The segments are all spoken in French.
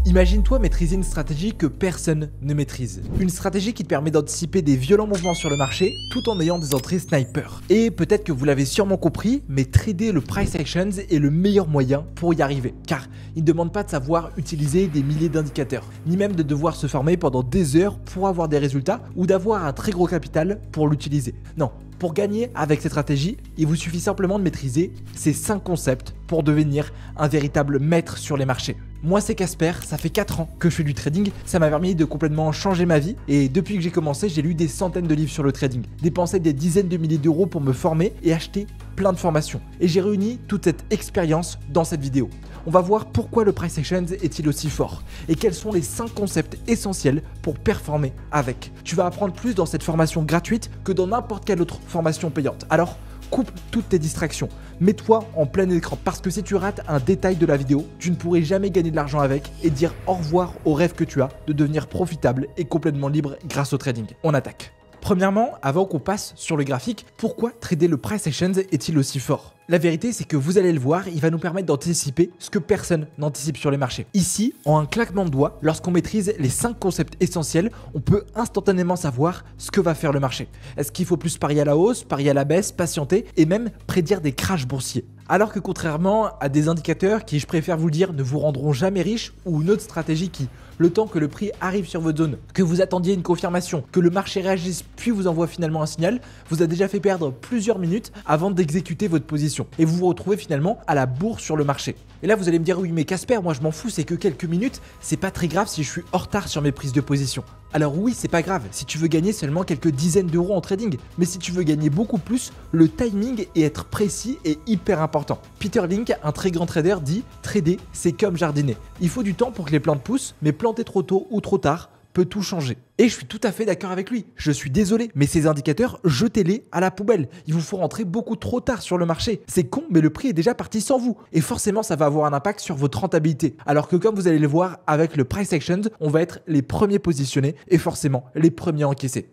Imagine-toi maîtriser une stratégie que personne ne maîtrise. Une stratégie qui te permet d'anticiper des violents mouvements sur le marché tout en ayant des entrées sniper. Et peut-être que vous l'avez sûrement compris, mais trader le price actions est le meilleur moyen pour y arriver. Car il ne demande pas de savoir utiliser des milliers d'indicateurs, ni même de devoir se former pendant des heures pour avoir des résultats ou d'avoir un très gros capital pour l'utiliser. Non. Pour gagner avec cette stratégie, il vous suffit simplement de maîtriser ces 5 concepts pour devenir un véritable maître sur les marchés. Moi c'est Casper, ça fait 4 ans que je fais du trading, ça m'a permis de complètement changer ma vie et depuis que j'ai commencé, j'ai lu des centaines de livres sur le trading, dépensé des dizaines de milliers d'euros pour me former et acheter plein de formations. Et j'ai réuni toute cette expérience dans cette vidéo. On va voir pourquoi le price actions est-il aussi fort et quels sont les 5 concepts essentiels pour performer avec. Tu vas apprendre plus dans cette formation gratuite que dans n'importe quelle autre formation payante. Alors, coupe toutes tes distractions, mets-toi en plein écran parce que si tu rates un détail de la vidéo, tu ne pourrais jamais gagner de l'argent avec et dire au revoir au rêve que tu as de devenir profitable et complètement libre grâce au trading. On attaque. Premièrement, avant qu'on passe sur le graphique, pourquoi trader le price actions est-il aussi fort ? La vérité, c'est que vous allez le voir, il va nous permettre d'anticiper ce que personne n'anticipe sur les marchés. Ici, en un claquement de doigts, lorsqu'on maîtrise les 5 concepts essentiels, on peut instantanément savoir ce que va faire le marché. Est-ce qu'il faut plus parier à la hausse, parier à la baisse, patienter et même prédire des crashs boursiers ? Alors que contrairement à des indicateurs qui, je préfère vous le dire, ne vous rendront jamais riche ou une autre stratégie qui, le temps que le prix arrive sur votre zone, que vous attendiez une confirmation, que le marché réagisse puis vous envoie finalement un signal, vous a déjà fait perdre plusieurs minutes avant d'exécuter votre position. Et vous vous retrouvez finalement à la bourre sur le marché. Et là vous allez me dire oui mais Casper, moi je m'en fous, c'est que quelques minutes, c'est pas très grave si je suis en retard sur mes prises de position. Alors oui, c'est pas grave si tu veux gagner seulement quelques dizaines d'euros en trading, mais si tu veux gagner beaucoup plus, le timing et être précis est hyper important. Peter Link, un très grand trader, dit « Trader, c'est comme jardiner. Il faut du temps pour que les plantes poussent, mais planter trop tôt ou trop tard peut tout changer. » Et je suis tout à fait d'accord avec lui. Je suis désolé, mais ces indicateurs, jetez-les à la poubelle. Il vous faut rentrer beaucoup trop tard sur le marché. C'est con, mais le prix est déjà parti sans vous. Et forcément, ça va avoir un impact sur votre rentabilité. Alors que comme vous allez le voir, avec le price actions, on va être les premiers positionnés et forcément les premiers encaissés.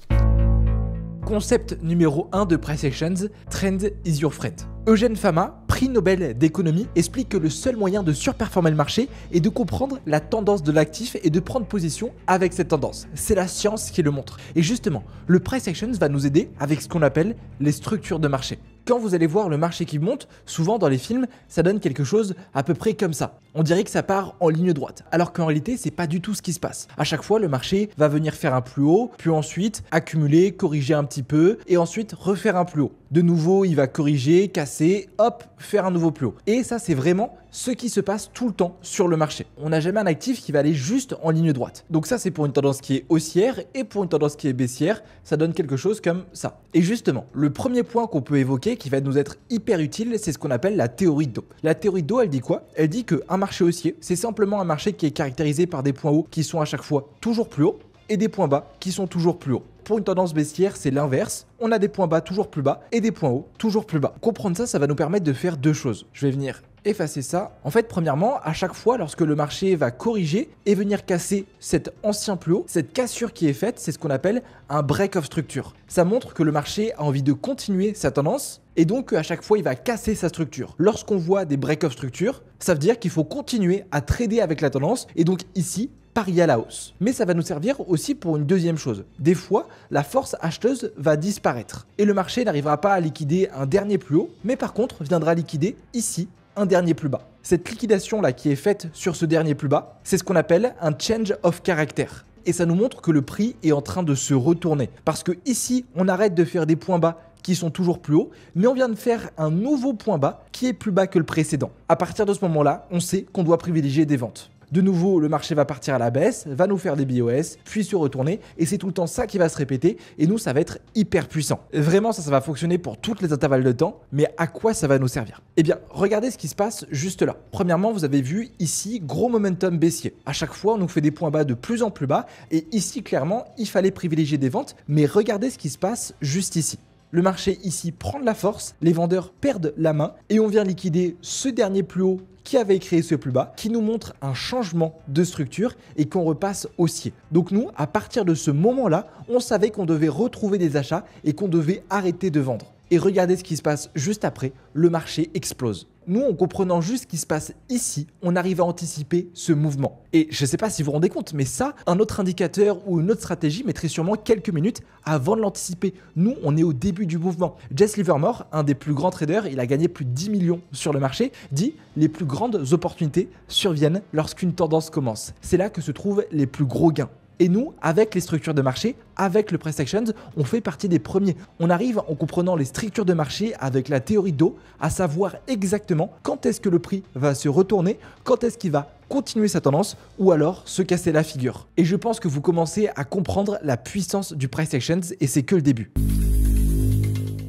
Concept numéro 1 de price actions, trend is your friend. Eugène Fama, prix Nobel d'économie, explique que le seul moyen de surperformer le marché est de comprendre la tendance de l'actif et de prendre position avec cette tendance. C'est la science qui le montre. Et justement, le price actions va nous aider avec ce qu'on appelle les structures de marché. Quand vous allez voir le marché qui monte, souvent dans les films, ça donne quelque chose à peu près comme ça. On dirait que ça part en ligne droite, alors qu'en réalité, c'est pas du tout ce qui se passe. À chaque fois, le marché va venir faire un plus haut, puis ensuite accumuler, corriger un petit peu, et ensuite refaire un plus haut. De nouveau, il va corriger, casser, hop, faire un nouveau plus haut. Et ça, c'est vraiment ce qui se passe tout le temps sur le marché. On n'a jamais un actif qui va aller juste en ligne droite. Donc ça, c'est pour une tendance qui est haussière et pour une tendance qui est baissière, ça donne quelque chose comme ça. Et justement, le premier point qu'on peut évoquer qui va nous être hyper utile, c'est ce qu'on appelle la théorie de dos. La théorie de dos, elle dit quoi? Elle dit qu'un marché haussier, c'est simplement un marché qui est caractérisé par des points hauts qui sont à chaque fois toujours plus hauts et des points bas qui sont toujours plus hauts. Pour une tendance baissière, c'est l'inverse. On a des points bas toujours plus bas et des points hauts toujours plus bas. Comprendre ça, ça va nous permettre de faire deux choses. Je vais venir effacer ça. En fait, premièrement, à chaque fois, lorsque le marché va corriger et venir casser cet ancien plus haut, cette cassure qui est faite, c'est ce qu'on appelle un break of structure. Ça montre que le marché a envie de continuer sa tendance et donc à chaque fois, il va casser sa structure. Lorsqu'on voit des break of structure, ça veut dire qu'il faut continuer à trader avec la tendance et donc ici, parier à la hausse. Mais ça va nous servir aussi pour une deuxième chose. Des fois, la force acheteuse va disparaître et le marché n'arrivera pas à liquider un dernier plus haut, mais par contre viendra liquider ici un dernier plus bas. Cette liquidation là qui est faite sur ce dernier plus bas, c'est ce qu'on appelle un change of character. Et ça nous montre que le prix est en train de se retourner. Parce que ici, on arrête de faire des points bas qui sont toujours plus hauts, mais on vient de faire un nouveau point bas qui est plus bas que le précédent. À partir de ce moment-là, on sait qu'on doit privilégier des ventes. De nouveau, le marché va partir à la baisse, va nous faire des BOS, puis se retourner, et c'est tout le temps ça qui va se répéter, et nous, ça va être hyper puissant. Vraiment, ça va fonctionner pour toutes les intervalles de temps, mais à quoi ça va nous servir? Eh bien, regardez ce qui se passe juste là. Premièrement, vous avez vu ici, gros momentum baissier. À chaque fois, on nous fait des points bas de plus en plus bas, et ici, clairement, il fallait privilégier des ventes, mais regardez ce qui se passe juste ici. Le marché ici prend de la force, les vendeurs perdent la main, et on vient liquider ce dernier plus haut qui avait créé ce plus bas, qui nous montre un changement de structure et qu'on repasse haussier. Donc nous, à partir de ce moment-là, on savait qu'on devait retrouver des achats et qu'on devait arrêter de vendre. Et regardez ce qui se passe juste après, le marché explose. Nous, en comprenant juste ce qui se passe ici, on arrive à anticiper ce mouvement. Et je ne sais pas si vous vous rendez compte, mais ça, un autre indicateur ou une autre stratégie mettrait sûrement quelques minutes avant de l'anticiper. Nous, on est au début du mouvement. Jesse Livermore, un des plus grands traders, il a gagné plus de 10 millions sur le marché, dit « Les plus grandes opportunités surviennent lorsqu'une tendance commence. C'est là que se trouvent les plus gros gains. » Et nous, avec les structures de marché, avec le price actions, on fait partie des premiers. On arrive en comprenant les structures de marché avec la théorie d'O, à savoir exactement quand est-ce que le prix va se retourner, quand est-ce qu'il va continuer sa tendance ou alors se casser la figure. Et je pense que vous commencez à comprendre la puissance du price actions et c'est que le début.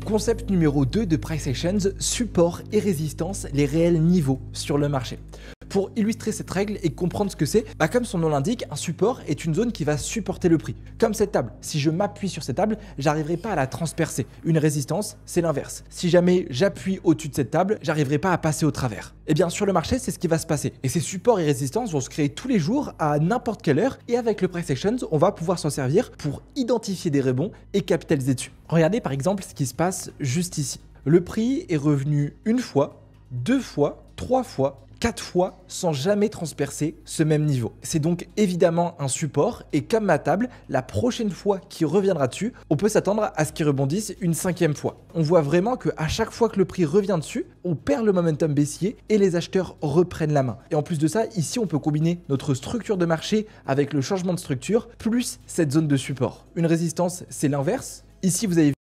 Concept numéro 2 de price actions, support et résistance, les réels niveaux sur le marché. Pour illustrer cette règle et comprendre ce que c'est, comme son nom l'indique, un support est une zone qui va supporter le prix. Comme cette table, si je m'appuie sur cette table, j'arriverai pas à la transpercer. Une résistance, c'est l'inverse. Si jamais j'appuie au-dessus de cette table, j'arriverai pas à passer au travers. Et bien sur le marché, c'est ce qui va se passer. Et ces supports et résistances vont se créer tous les jours à n'importe quelle heure et avec le price actions, on va pouvoir s'en servir pour identifier des rebonds et capitaliser dessus. Regardez par exemple ce qui se passe juste ici. Le prix est revenu une fois, 2 fois, 3 fois, 4 fois sans jamais transpercer ce même niveau. C'est donc évidemment un support et comme ma table, la prochaine fois qu'il reviendra dessus, on peut s'attendre à ce qu'il rebondisse une 5e fois. On voit vraiment qu'à chaque fois que le prix revient dessus, on perd le momentum baissier et les acheteurs reprennent la main. Et en plus de ça, ici on peut combiner notre structure de marché avec le changement de structure plus cette zone de support. Une résistance, c'est l'inverse. Ici vous avez